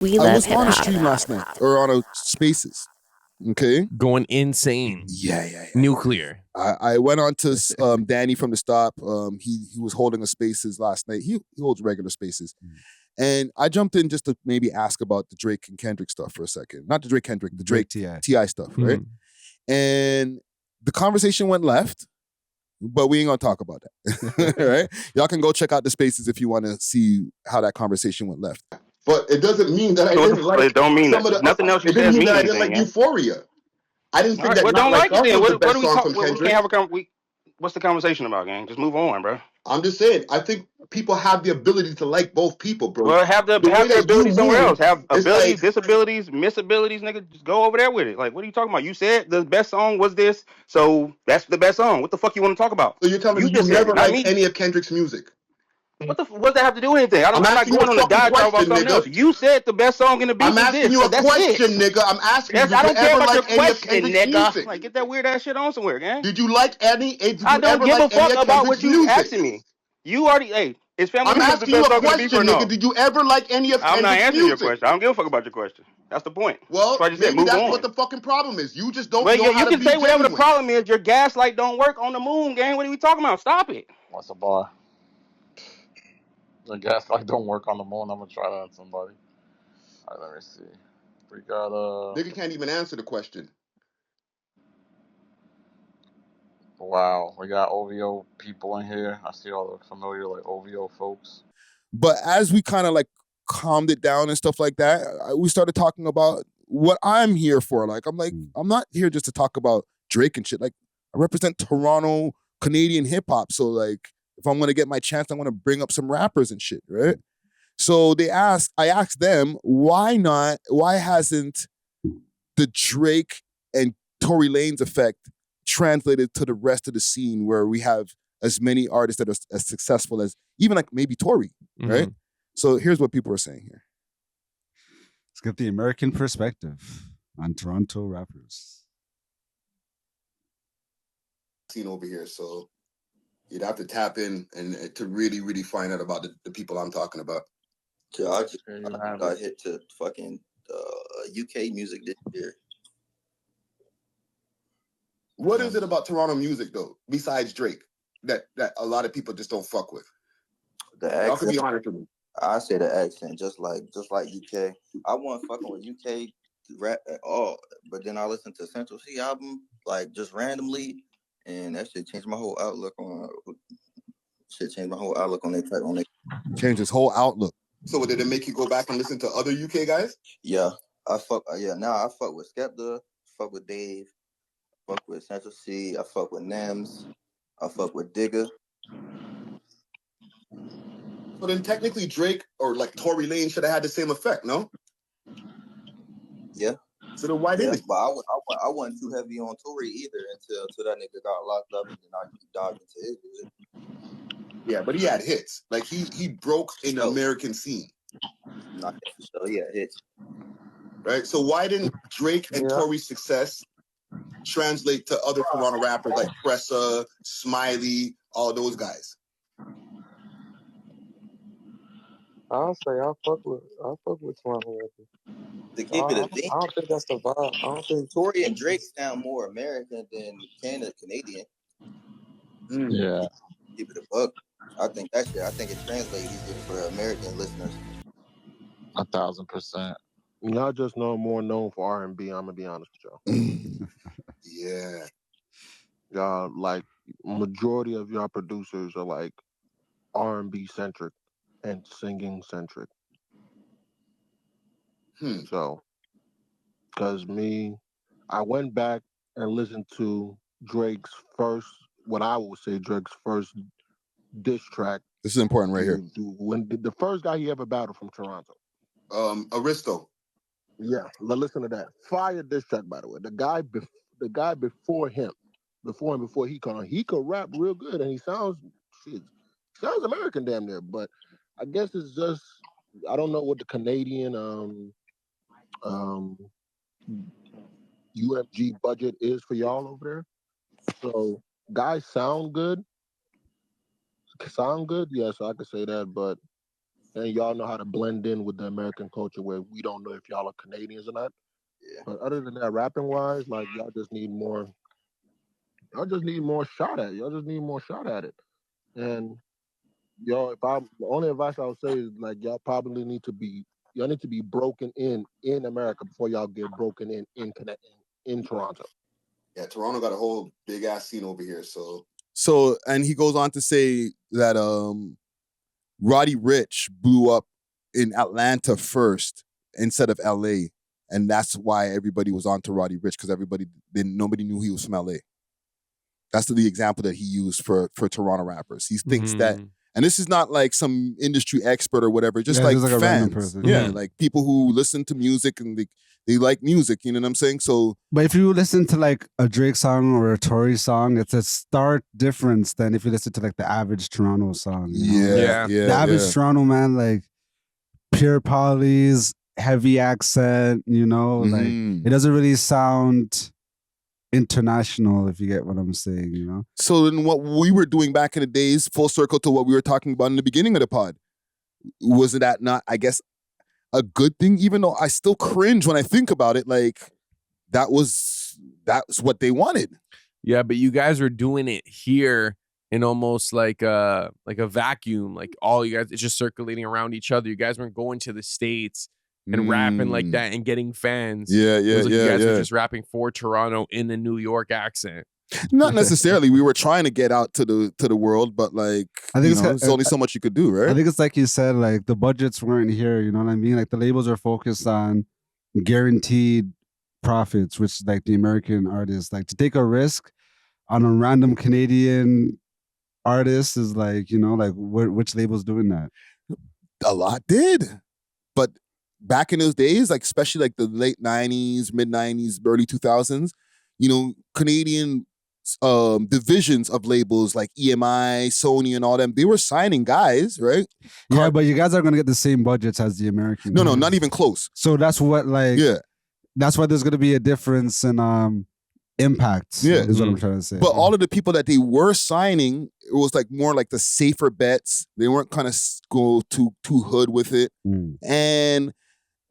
We I love was hip on a hop. stream last night, or on a Spaces. Okay, Going insane. yeah. Nuclear. I went on to Danny from the Stop. He was holding a Spaces last night. He holds regular Spaces, and I jumped in just to maybe ask about the Drake and Kendrick stuff for a second. Not the Drake Kendrick, the Drake T.I. stuff, right? And the conversation went left, but we ain't gonna talk about that, right? Y'all can go check out the Spaces if you want to see how that conversation went left. But it doesn't mean that I didn't like it don't mean some that. of the. Nothing else you It didn't said mean mean that I didn't anything. like Euphoria. I didn't think that Well, Not don't Like like it Us then. was the What best do we song talk? from We Kendrick. can't have a what's the conversation about, gang? Just move on, bro. I'm just saying. I think people have the ability to like both people, bro. Well, have their way that ability you somewhere move, else. Have it's abilities, like disabilities, misabilities, nigga. Just go over there with it. Like, what are you talking about? You said the best song was this, so that's the best song. What the fuck you want to talk about? so you're telling me you just said never it, not liked me. any of Kendrick's music. What does that have to do with anything? I'm not asking you going a on a fucking diatribe about question, something nigga. else. You said the best song in the beat I'm was asking this, you so a that's question, it. nigga. I'm asking you, Yes, did I you don't care ever about your like any of question, Kendrick's nigga. music? Like, get that weird ass shit on somewhere, gang. Did you like any? Did I you don't ever give a like any fuck of about Kendrick's what you music? asking me. You already, hey, is Family I'm Matters the asking you best a song in the beat or question, no? nigga. Did you ever like any of I'm not Kendrick's answering your music? question. I don't give a fuck about your question. That's the point. Well, That's why I just said maybe move that's on. what the fucking problem is. You just don't Well, know how you to can be say whatever the genuine. problem is. Your gaslight don't work on the moon, gang. What are we talking about? Stop it. What's a bar? The gaslight don't work on the moon. I'm gonna try that on somebody. All right, let me see. We got Nigga can't even answer the question. Wow, we got OVO people in here. I see all the familiar like OVO folks. But as we kind of like calmed it down and stuff like that, we started talking about what I'm here for. Like, I'm like, I'm not here just to talk about Drake and shit. Like, I represent Toronto Canadian hip hop. So like, if I'm gonna get my chance, I'm gonna bring up some rappers and shit, right? So I asked them, why hasn't the Drake and Tory Lanez effect translated to the rest of the scene where we have as many artists that are as successful as even like maybe Tory, right? So here's what people are saying here. Let's get the American perspective on Toronto rappers. Scene over here, so you'd have to tap in and to really, really find out about the people I'm talking about. So I just got hit to fucking UK music this year. What is it about Toronto music though, besides Drake, that a lot of people just don't fuck with? The Y'all can be accent. honest with me. I say the accent, just like UK. I wasn't fucking with UK rap at all, but then I listened to Central C album like just randomly, and that shit changed my whole outlook on. Their type on it. Changed his whole outlook. So did it make you go back and listen to other UK guys? Yeah, I fuck. Now I fuck with Skepta, fuck with Dave, fuck with Central C, I fuck with Nems, I fuck with Digger. So then technically Drake or like Tory Lanez should have had the same effect, no? Yeah. So then why didn't? But I wasn't too heavy on Tory either until that nigga got locked up and then I dived into his music. Yeah, but he had hits. Like he broke in the American scene. Not so he had hits. Right. So why didn't Drake and Tory's success translate to other Toronto rappers like Pressa, Smiley, all those guys? I'll say I fuck with Toronto rappers. To keep it a beat, I don't think that's the vibe. I don't think Tory and Drake sound more American than Canadian. Yeah. Keep it a buck. I think it translates easier for American listeners. 1,000%. y'all just more known for R&B. I'm gonna be honest with y'all. Yeah. Y'all like majority of y'all producers are like R&B centric and singing centric. So, because I went back and listened to Drake's first diss track. This is important right here. When the first guy he ever battled from Toronto. Aristo. Yeah, listen to that. Fire diss track, by the way. The guy before he could rap real good, and he sounds American damn near. But I guess it's just I don't know what the Canadian UMG budget is for y'all over there. So guys sound good. Yeah, so I could say that, but and y'all know how to blend in with the American culture where we don't know if y'all are Canadians or not. Yeah. But other than that, rapping wise, like y'all just need more. Y'all just need more shot at it. Y'all just need more shot at it. And y'all, the only advice I would say is like y'all probably need to be broken in America before y'all get broken in Toronto. Yeah, Toronto got a whole big ass scene over here. So and he goes on to say that Roddy Ricch blew up in Atlanta first instead of LA. And that's why everybody was on to Roddy Ricch, because nobody knew he was from LA. That's the example that he used for Toronto rappers. He thinks that, and this is not like some industry expert or whatever, just like a random fans. person. Yeah, like people who listen to music and they like music, you know what I'm saying? So, but if you listen to like a Drake song or a Tory song, it's a stark difference than if you listen to like the average Toronto song. You know? Yeah. The average Toronto man, like pure polys, heavy accent, you know, like it doesn't really sound international, if you get what I'm saying, you know? So then what we were doing back in the days, full circle to what we were talking about in the beginning of the pod, was that not, I guess, a good thing? Even though I still cringe when I think about it, like that's what they wanted. Yeah, but you guys were doing it here in almost like a vacuum. Like all you guys, it's just circulating around each other. You guys weren't going to the States and rapping like that and getting fans. Yeah, it was like you guys were just rapping for Toronto in a New York accent. Not necessarily. We were trying to get out to the world, but like I think there's only so much you could do, right? I think it's like you said, like the budgets weren't here. You know what I mean? Like the labels are focused on guaranteed profits, which like the American artists, like to take a risk on a random Canadian artist is like, you know, like which label's doing that? A lot did, but back in those days, like especially like the late 90s, mid 90s, early 2000s, you know, Canadian divisions of labels like EMI, Sony, and all them, they were signing guys, right? Yeah, but you guys are gonna get the same budgets as the American. No, not even close. So that's what that's why there's gonna be a difference in impact. Yeah, is what I'm trying to say. But all of the people that they were signing, it was like more like the safer bets. They weren't kind of go too hood with it, and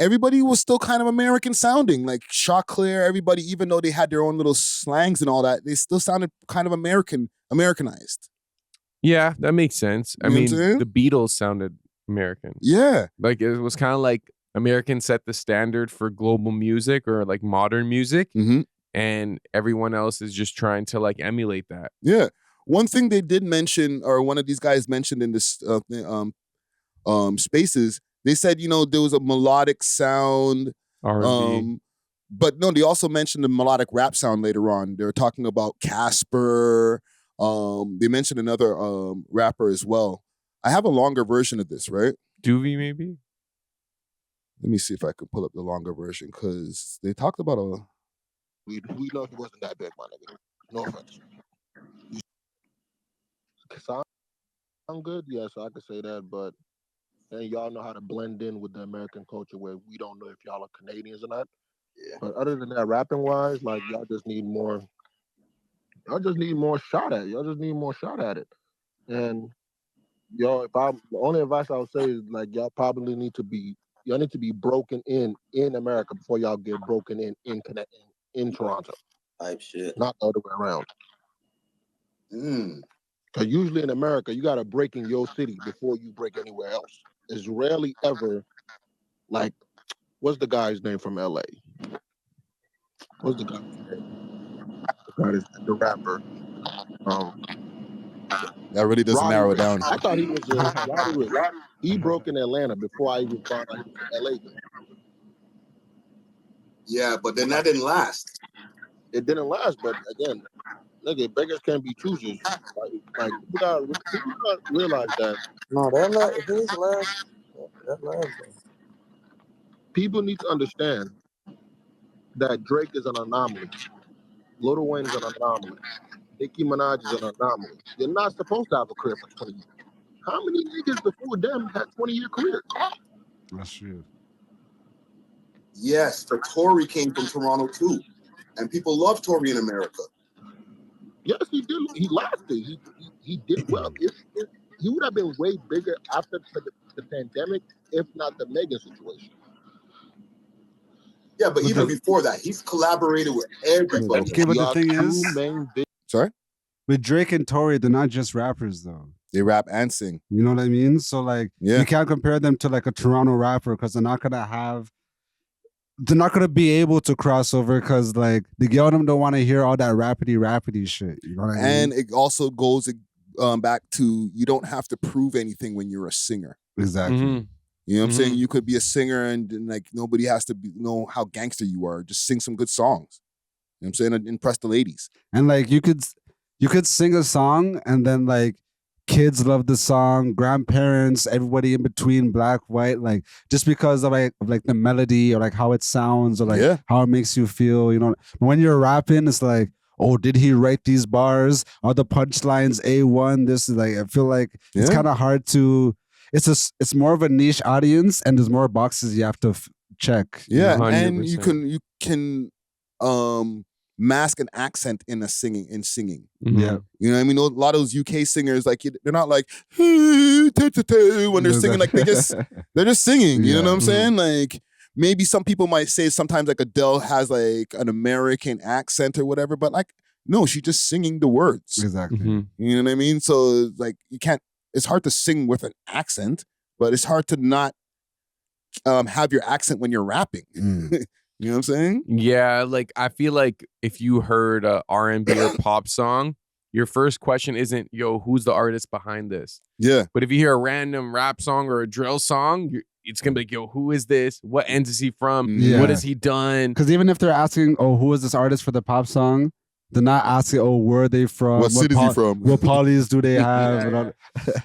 everybody was still kind of American sounding, like Choclair, everybody, even though they had their own little slangs and all that, they still sounded kind of Americanized. Yeah, that makes sense. I mean, the Beatles sounded American. Yeah. Like it was kind of like Americans set the standard for global music or like modern music. And everyone else is just trying to like emulate that. Yeah. One thing they did mention, or one of these guys mentioned in this spaces, they said, you know, there was a melodic sound. R&B. But no, they also mentioned the melodic rap sound later on. They were talking about Casper. They mentioned another rapper as well. I have a longer version of this, right? Doobie, maybe? Let me see if I could pull up the longer version, because they talked about a... We know he wasn't that big, my nigga. No offense. Sound good? Yeah, so I could say that, but and y'all know how to blend in with the American culture where we don't know if y'all are Canadians or not. Yeah. But other than that, rapping wise, like y'all just need more shot at it. Y'all just need more shot at it. And the only advice I would say is like y'all probably need to be broken in America before y'all get broken in Toronto. Type shit. Not the other way around. Because usually in America, you got to break in your city before you break anywhere else. It's rarely ever like, what's the guy's name from LA? What's the guy's name? The rapper. That really doesn't Roddy narrow Ricch. it down. I thought he was Roddy Ricch. He broke in Atlanta before I even found out he was from LA. Yeah, but then that didn't last. It didn't last, but again, nigga, beggars can't be choosers. Like people gotta realize that. No, his last. That last. People need to understand that Drake is an anomaly. Lil Wayne's an anomaly. Nicki Minaj is an anomaly. You're not supposed to have a career for 20 years. How many niggas before them had 20-year careers? That's true. Yes, but Tory came from Toronto too. And people love Tory in America. Yes, he did. He lasted. He did well. He would have been way bigger after the pandemic, if not the Megan situation. Yeah, but even before that, he's collaborated with everybody. Okay, but the thing is, sorry, with Drake and Tory, they're not just rappers though. They rap and sing. You know what I mean? So like, Yeah. you can't compare them to like a Toronto rapper because they're not gonna be able to cross over because like the girl them don't want to hear all that rapidy shit. You know what I mean? And it also goes back to you don't have to prove anything when you're a singer. Exactly. Mm-hmm. You know what I'm saying? You could be a singer and like nobody has to know how gangster you are. Just sing some good songs. You know what I'm saying? And impress the ladies. And like you could sing a song and then like kids love the song, grandparents, everybody in between, black, white, like just because of like the melody or like how it sounds or like how it makes you feel, you know. When you're rapping, it's like, oh, did he write these bars? Are the punchlines A1? This is like, I feel like it's kind of hard to. It's more of a niche audience, and there's more boxes you have to check. Yeah, 100%. and you can mask an accent in singing. Mm-hmm. Yeah, you know what I mean. A lot of those UK singers, like they're not like when they're singing, like they're just singing. You know what I'm saying? Like maybe some people might say sometimes like Adele has like an American accent or whatever, but like no, she's just singing the words. exactly. Mm-hmm. You know what I mean? So like you can't. It's hard to sing with an accent, but it's hard to not have your accent when you're rapping. You know what I'm saying? Yeah, like I feel like if you heard a R&B or pop song, your first question isn't, yo, who's the artist behind this? Yeah. But if you hear a random rap song or a drill song, it's going to be like, yo, who is this? What end is he from? Yeah. What has he done? Because even if they're asking, oh, who is this artist for the pop song? They're not asking, oh, where are they from? What city is he from? What polys do they have?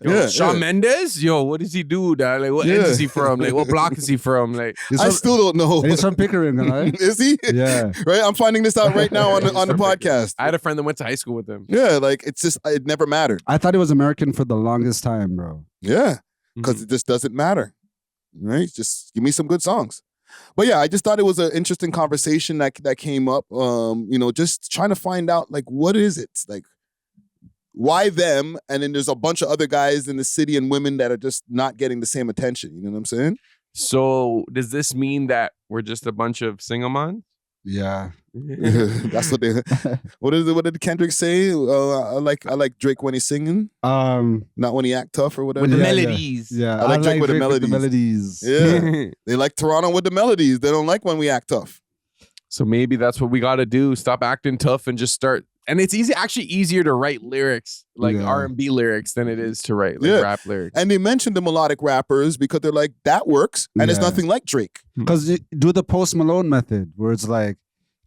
Yo, Shawn Mendes? Yo, what does he do, dog? Like, what end is he from? Like, what block is he from? Like, I still don't know. And he's from Pickering, right? Is he? Yeah. Right? I'm finding this out right now on the podcast. I had a friend that went to high school with him. Yeah, like it's just, it never mattered. I thought he was American for the longest time, bro. Yeah, because it just doesn't matter. Right? Just give me some good songs. But yeah, I just thought it was an interesting conversation that came up. You know, just trying to find out like what is it? Like why them? And then there's a bunch of other guys in the city and women that are just not getting the same attention. You know what I'm saying? So does this mean that we're just a bunch of single moms? Yeah. That's what they. What did Kendrick say? I like Drake when he's singing. Not when he act tough or whatever. With the melodies. Yeah. I like Drake with the melodies. Yeah. They like Toronto with the melodies. They don't like when we act tough. So maybe that's what we got to do. Stop acting tough and just start. And it's actually easier to write lyrics, like R&B lyrics, than it is to write like rap lyrics. And they mentioned the melodic rappers because they're like, that works. And it's nothing like Drake. Because you do the Post Malone method where it's like,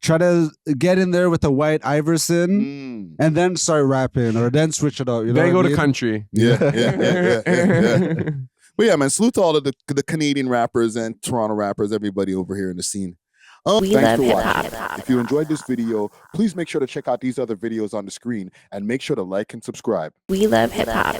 try to get in there with a White Iverson and then start rapping or then switch it up. You know then go to country. Yeah. But yeah, man, salute to all of the Canadian rappers and Toronto rappers, everybody over here in the scene. Thanks for watching. If you enjoyed this video, please make sure to check out these other videos on the screen and make sure to like and subscribe. We love hip hop.